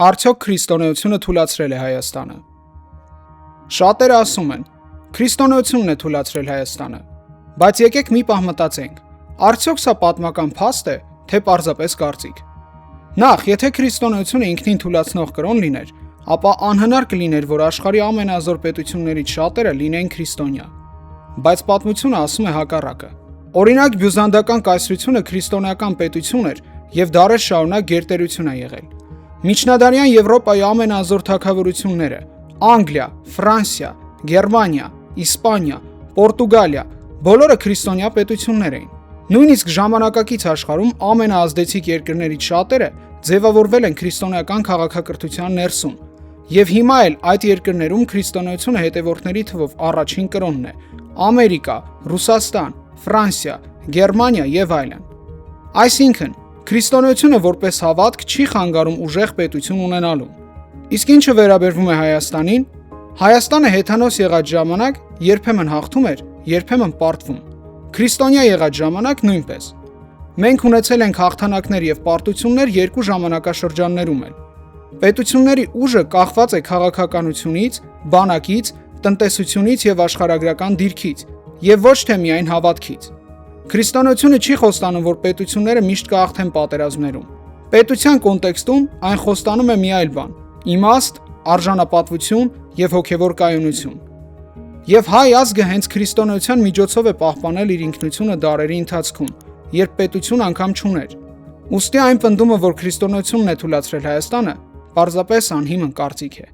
Արդյոք քրիստոնեությունը թուլացրել է Հայաստանը։ Շատերը ասում են, քրիստոնեությունն է թուլացրել Հայաստանը, բայց եկեք մի պահ մտածենք, արդյոք սա պատմական փաստ է, թե պարզապես կարծիք։ Նախ, եթե քրիստոնեությունը ինքնին թուլացնող կրոն լիներ, ապա անհնար կլիներ, որ աշխարհի ամենազոր պետություններից շատերը լինեին քրիստոնյա։ Բայց պատմությունը ասում է հակառակը։ Օրինակ, բյուզանդական կայսրությունը քրիստոնեական պետություն էր եւ դարեր շարունակ գերտերություն է եղել։ Միջնադարյան Եվրոպայի ամենազոր թագավորությունները՝ Անգլիա, Ֆրանսիա, Գերմանիա, Իսպանիա, Պորտուգալիա, բոլորը քրիստոնյա պետություններ էին։ Նույնիսկ ժամանակակից աշխարհում ամենաազդեցիկ երկրներից շատերը ձևավորվել են քրիստոնեական քաղաքակրթության ներսում, եւ հիմա էլ այդ երկրներում քրիստոնեությունը հետևորդների թվով առաջին կրոնն է՝ Ամերիկա, Ռուսաստան, Ֆրանսիա, Գերմանիա եւ այլն։ Այսինքն, քրիստոնեությունը որպես հավատք չի խանգարում ուժեղ պետություն ունենալու։ Իսկ ինչը վերաբերվում է Հայաստանին, Հայաստանը հեթանոս եղած ժամանակ երբեմն հաղթում էր, երբեմն պարտվում։ Քրիստոնյա եղած ժամանակ նույնպես։ Մենք ունեցել ենք հաղթանակներ եւ պարտություններ երկու ժամանակաշրջաններում էլ։ Պետությունների ուժը կախված է քաղաքականությունից, բանակից, տնտեսությունից եւ աշխարհագրական դիրքից, եւ ոչ թե միայն հավատքից։ Քրիստոնեությունը չի խոստանում, որ պետությունները միշտ կհաղթեն պատերազմներում։ Պետության կոնտեքստում այն խոստանում է մի այլ բան՝ իմաստ, արժանապատվություն եւ հոգեվոր կայունություն։ Եվ հայ ազգը հենց քրիստոնեության միջոցով է պահպանել իր ինքնությունը դարերի ընթացքում, երբ պետություն անգամ չուներ։ Ուստի այն պնդումը, որ քրիստոնեությունն է թուլացրել Հայաստանը, պարզապես անհիմն կարծիք է։